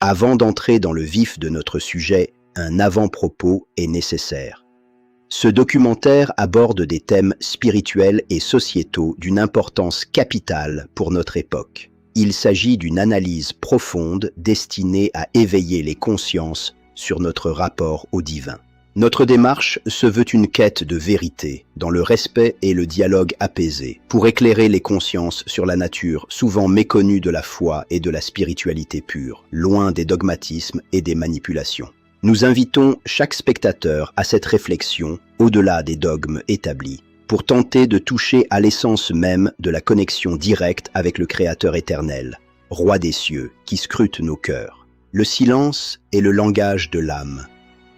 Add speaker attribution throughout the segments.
Speaker 1: Avant d'entrer dans le vif de notre sujet, un avant-propos est nécessaire. Ce documentaire aborde des thèmes spirituels et sociétaux d'une importance capitale pour notre époque. Il s'agit d'une analyse profonde destinée à éveiller les consciences sur notre rapport au divin. Notre démarche se veut une quête de vérité, dans le respect et le dialogue apaisé, pour éclairer les consciences sur la nature souvent méconnue de la foi et de la spiritualité pure, loin des dogmatismes et des manipulations. Nous invitons chaque spectateur à cette réflexion, au-delà des dogmes établis, pour tenter de toucher à l'essence même de la connexion directe avec le Créateur éternel, Roi des cieux, qui scrute nos cœurs. Le silence est le langage de l'âme.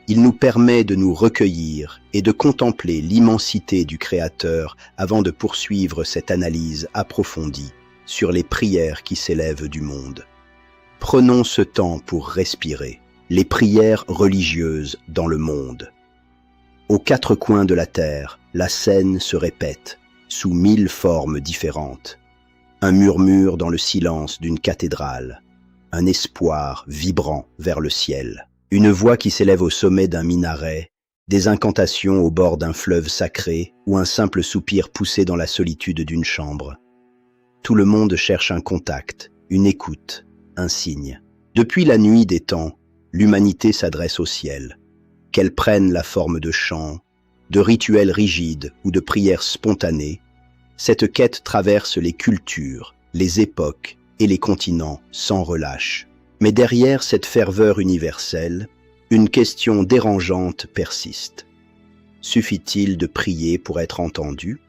Speaker 1: Il nous permet de nous recueillir et de contempler l'immensité du Créateur avant de poursuivre cette analyse approfondie sur les prières qui s'élèvent du monde. Prenons ce temps pour respirer. Les prières religieuses dans le monde. Aux quatre coins de la terre, la scène se répète, sous 1000 formes différentes. Un murmure dans le silence d'une cathédrale, un espoir vibrant vers le ciel, une voix qui s'élève au sommet d'un minaret, des incantations au bord d'un fleuve sacré ou un simple soupir poussé dans la solitude d'une chambre. Tout le monde cherche un contact, une écoute, un signe. Depuis la nuit des temps, l'humanité s'adresse au ciel. Qu'elle prenne la forme de chants, de rituels rigides ou de prières spontanées, cette quête traverse les cultures, les époques et les continents sans relâche. Mais derrière cette ferveur universelle, une question dérangeante persiste. Suffit-il de prier pour être entendu?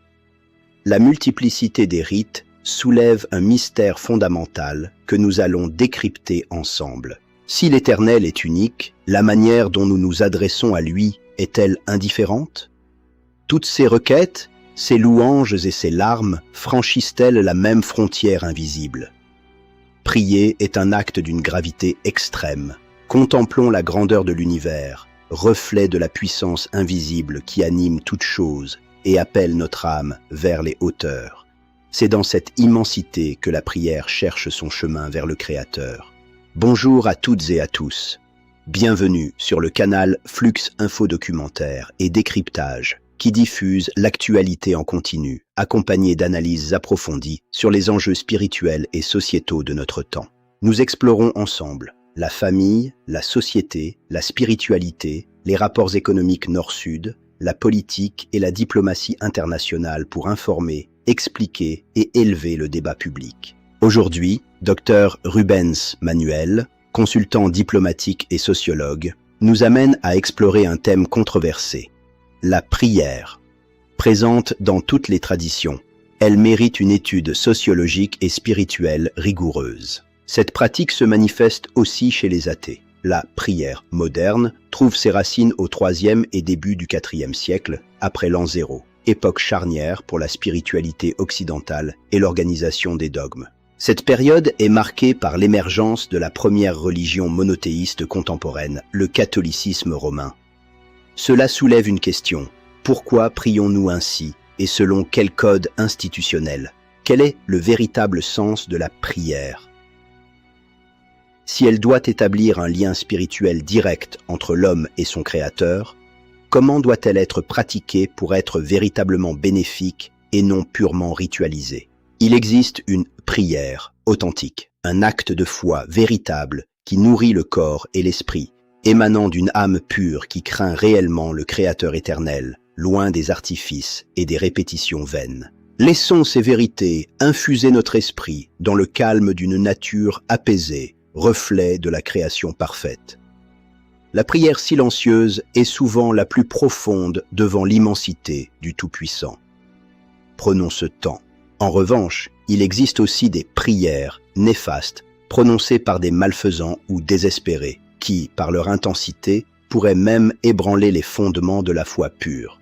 Speaker 1: La multiplicité des rites soulève un mystère fondamental que nous allons décrypter ensemble. Si l'Éternel est unique, la manière dont nous nous adressons à lui est-elle indifférente? Toutes ces requêtes, ces louanges et ces larmes franchissent-elles la même frontière invisible? Prier est un acte d'une gravité extrême. Contemplons la grandeur de l'univers, reflet de la puissance invisible qui anime toute chose et appelle notre âme vers les hauteurs. C'est dans cette immensité que la prière cherche son chemin vers le Créateur. Bonjour à toutes et à tous. Bienvenue sur le canal Flux Info Documentaire et Décryptage qui diffuse l'actualité en continu, accompagnée d'analyses approfondies sur les enjeux spirituels et sociétaux de notre temps. Nous explorons ensemble la famille, la société, la spiritualité, les rapports économiques nord-sud, la politique et la diplomatie internationale pour informer, expliquer et élever le débat public. Aujourd'hui, Dr Rubens Manuel, consultant diplomatique et sociologue, nous amène à explorer un thème controversé. La prière. Présente dans toutes les traditions, elle mérite une étude sociologique et spirituelle rigoureuse. Cette pratique se manifeste aussi chez les athées. La prière moderne trouve ses racines au IIIe et début du IVe siècle, après l'an 0, époque charnière pour la spiritualité occidentale et l'organisation des dogmes. Cette période est marquée par l'émergence de la première religion monothéiste contemporaine, le catholicisme romain. Cela soulève une question. Pourquoi prions-nous ainsi et selon quel code institutionnel? Quel est le véritable sens de la prière? Si elle doit établir un lien spirituel direct entre l'homme et son Créateur, comment doit-elle être pratiquée pour être véritablement bénéfique et non purement ritualisée? Il existe une prière authentique, un acte de foi véritable qui nourrit le corps et l'esprit, émanant d'une âme pure qui craint réellement le Créateur éternel, loin des artifices et des répétitions vaines. Laissons ces vérités infuser notre esprit dans le calme d'une nature apaisée, reflet de la création parfaite. La prière silencieuse est souvent la plus profonde devant l'immensité du Tout-Puissant. Prenons ce temps. En revanche, il existe aussi des prières néfastes prononcées par des malfaisants ou désespérés, qui, par leur intensité, pourraient même ébranler les fondements de la foi pure.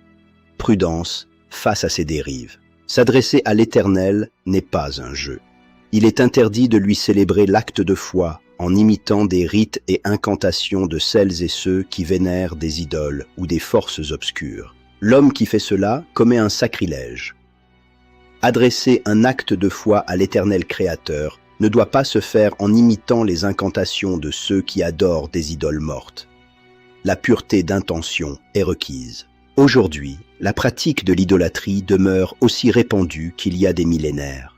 Speaker 1: Prudence face à ces dérives. S'adresser à l'Éternel n'est pas un jeu. Il est interdit de lui célébrer l'acte de foi en imitant des rites et incantations de celles et ceux qui vénèrent des idoles ou des forces obscures. L'homme qui fait cela commet un sacrilège. Adresser un acte de foi à l'Éternel Créateur ne doit pas se faire en imitant les incantations de ceux qui adorent des idoles mortes. La pureté d'intention est requise. Aujourd'hui, la pratique de l'idolâtrie demeure aussi répandue qu'il y a des millénaires.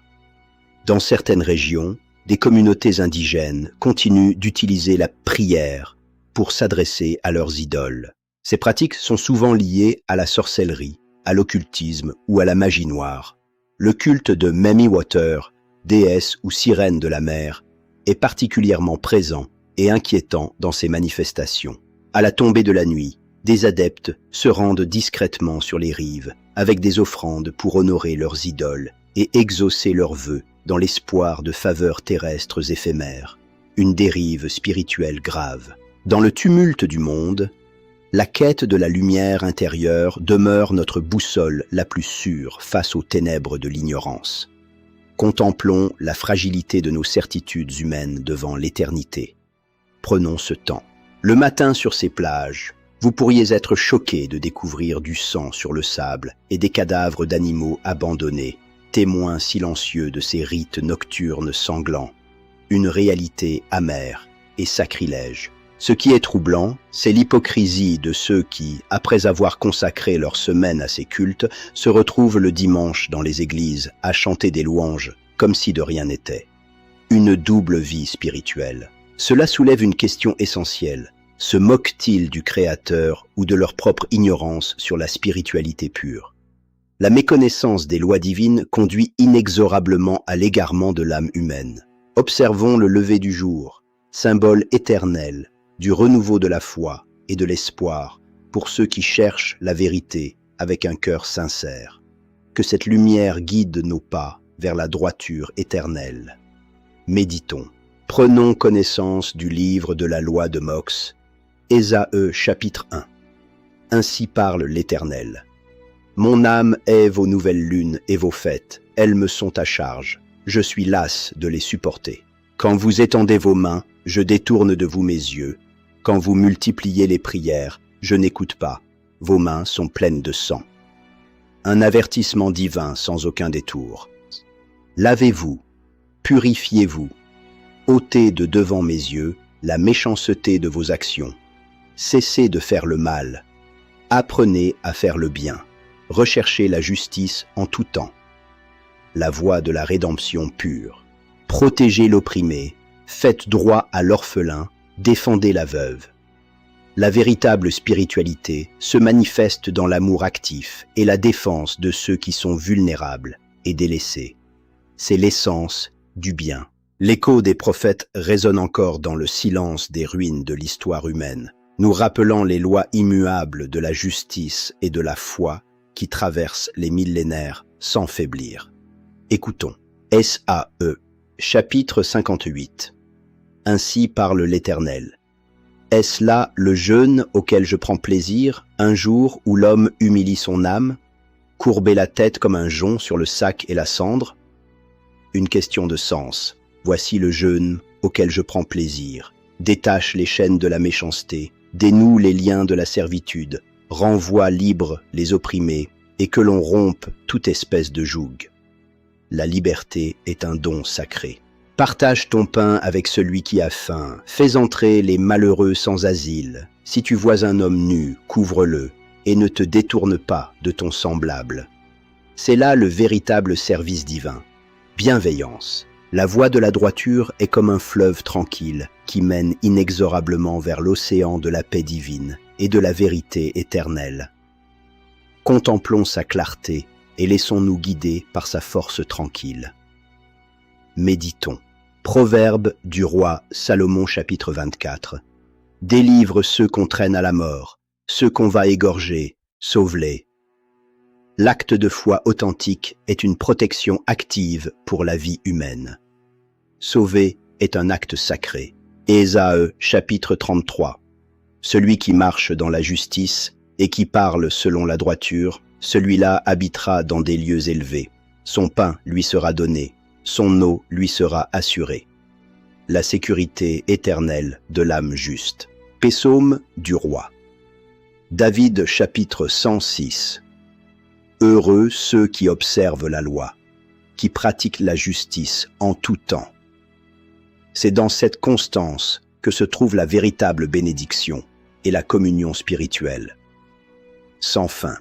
Speaker 1: Dans certaines régions, des communautés indigènes continuent d'utiliser la prière pour s'adresser à leurs idoles. Ces pratiques sont souvent liées à la sorcellerie, à l'occultisme ou à la magie noire. Le culte de Memi-Water, déesse ou sirène de la mer, est particulièrement présent et inquiétant dans ces manifestations. À la tombée de la nuit, des adeptes se rendent discrètement sur les rives avec des offrandes pour honorer leurs idoles et exaucer leurs vœux dans l'espoir de faveurs terrestres éphémères. Une dérive spirituelle grave. Dans le tumulte du monde, la quête de la lumière intérieure demeure notre boussole la plus sûre face aux ténèbres de l'ignorance. Contemplons la fragilité de nos certitudes humaines devant l'éternité. Prenons ce temps. Le matin sur ces plages, vous pourriez être choqués de découvrir du sang sur le sable et des cadavres d'animaux abandonnés, témoins silencieux de ces rites nocturnes sanglants. Une réalité amère et sacrilège. Ce qui est troublant, c'est l'hypocrisie de ceux qui, après avoir consacré leur semaine à ces cultes, se retrouvent le dimanche dans les églises à chanter des louanges, comme si de rien n'était. Une double vie spirituelle. Cela soulève une question essentielle. Se moquent-ils du Créateur ou de leur propre ignorance sur la spiritualité pure? La méconnaissance des lois divines conduit inexorablement à l'égarement de l'âme humaine. Observons le lever du jour, symbole éternel du renouveau de la foi et de l'espoir pour ceux qui cherchent la vérité avec un cœur sincère. Que cette lumière guide nos pas vers la droiture éternelle. Méditons. Prenons connaissance du livre de la loi de Mox, Ésaïe chapitre 1. Ainsi parle l'Éternel. Mon âme hait vos nouvelles lunes et vos fêtes, elles me sont à charge. Je suis las de les supporter. Quand vous étendez vos mains, je détourne de vous mes yeux. Quand vous multipliez les prières, je n'écoute pas. Vos mains sont pleines de sang. Un avertissement divin sans aucun détour. Lavez-vous, purifiez-vous, ôtez de devant mes yeux la méchanceté de vos actions. Cessez de faire le mal. Apprenez à faire le bien. Recherchez la justice en tout temps. La voie de la rédemption pure. Protégez l'opprimé, faites droit à l'orphelin, défendez la veuve. La véritable spiritualité se manifeste dans l'amour actif et la défense de ceux qui sont vulnérables et délaissés. C'est l'essence du bien. L'écho des prophètes résonne encore dans le silence des ruines de l'histoire humaine, nous rappelant les lois immuables de la justice et de la foi qui traversent les millénaires sans faiblir. Écoutons. Ésaïe, chapitre 58. Ainsi parle l'Éternel. Est-ce là le jeûne auquel je prends plaisir, un jour où l'homme humilie son âme, courber la tête comme un jonc sur le sac et la cendre? Une question de sens. Voici le jeûne auquel je prends plaisir. Détache les chaînes de la méchanceté, dénoue les liens de la servitude, renvoie libres les opprimés, et que l'on rompe toute espèce de joug. La liberté est un don sacré. Partage ton pain avec celui qui a faim, fais entrer les malheureux sans asile. Si tu vois un homme nu, couvre-le, et ne te détourne pas de ton semblable. C'est là le véritable service divin. Bienveillance. La voie de la droiture est comme un fleuve tranquille qui mène inexorablement vers l'océan de la paix divine et de la vérité éternelle. Contemplons sa clarté et laissons-nous guider par sa force tranquille. Méditons. Proverbe du roi Salomon chapitre 24. Délivre ceux qu'on traîne à la mort, ceux qu'on va égorger, sauve-les. L'acte de foi authentique est une protection active pour la vie humaine. Sauver est un acte sacré. Ésaïe chapitre 33. Celui qui marche dans la justice et qui parle selon la droiture, celui-là habitera dans des lieux élevés. Son pain lui sera donné, son eau lui sera assurée. La sécurité éternelle de l'âme juste. Psaume du roi. David chapitre 106. Heureux ceux qui observent la loi, qui pratiquent la justice en tout temps. C'est dans cette constance que se trouve la véritable bénédiction et la communion spirituelle. Sans fin.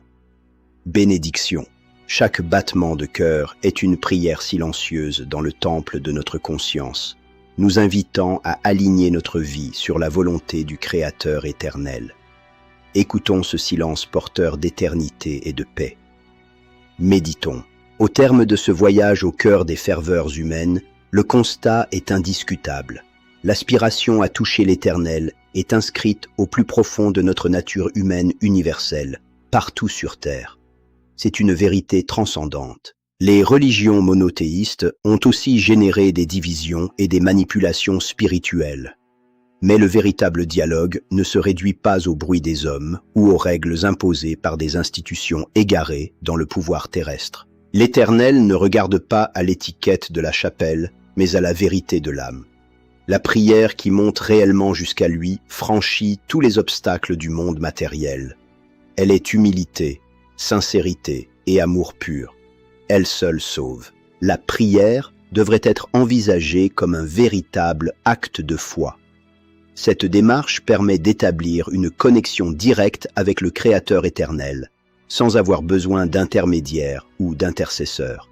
Speaker 1: Bénédiction. Chaque battement de cœur est une prière silencieuse dans le temple de notre conscience, nous invitant à aligner notre vie sur la volonté du Créateur éternel. Écoutons ce silence porteur d'éternité et de paix. Méditons. Au terme de ce voyage au cœur des ferveurs humaines, le constat est indiscutable. L'aspiration à toucher l'éternel est inscrite au plus profond de notre nature humaine universelle, partout sur Terre. C'est une vérité transcendante. Les religions monothéistes ont aussi généré des divisions et des manipulations spirituelles. Mais le véritable dialogue ne se réduit pas au bruit des hommes ou aux règles imposées par des institutions égarées dans le pouvoir terrestre. L'Éternel ne regarde pas à l'étiquette de la chapelle, mais à la vérité de l'âme. La prière qui monte réellement jusqu'à lui franchit tous les obstacles du monde matériel. Elle est humilité, sincérité et amour pur. Elle seule sauve. La prière devrait être envisagée comme un véritable acte de foi. Cette démarche permet d'établir une connexion directe avec le Créateur éternel, sans avoir besoin d'intermédiaires ou d'intercesseurs.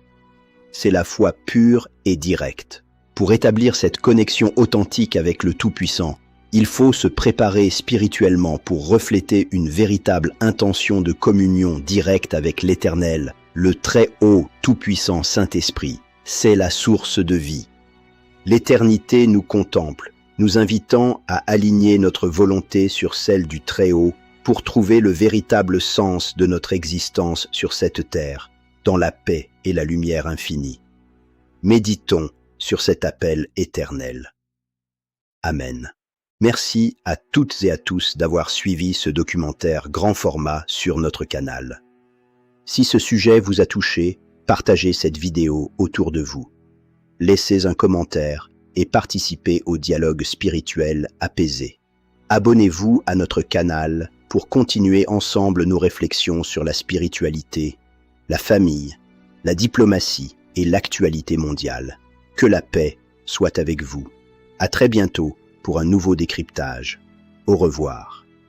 Speaker 1: C'est la foi pure et directe. Pour établir cette connexion authentique avec le Tout-Puissant, il faut se préparer spirituellement pour refléter une véritable intention de communion directe avec l'Éternel, le très haut, tout-puissant Saint-Esprit. C'est la source de vie. L'éternité nous contemple, nous invitant à aligner notre volonté sur celle du Très-Haut pour trouver le véritable sens de notre existence sur cette terre, dans la paix et la lumière infinie. Méditons sur cet appel éternel. Amen. Merci à toutes et à tous d'avoir suivi ce documentaire grand format sur notre canal. Si ce sujet vous a touché, partagez cette vidéo autour de vous. Laissez un commentaire et participez au dialogue spirituel apaisé. Abonnez-vous à notre canal pour continuer ensemble nos réflexions sur la spiritualité, la famille, la diplomatie et l'actualité mondiale. Que la paix soit avec vous. À très bientôt pour un nouveau décryptage. Au revoir.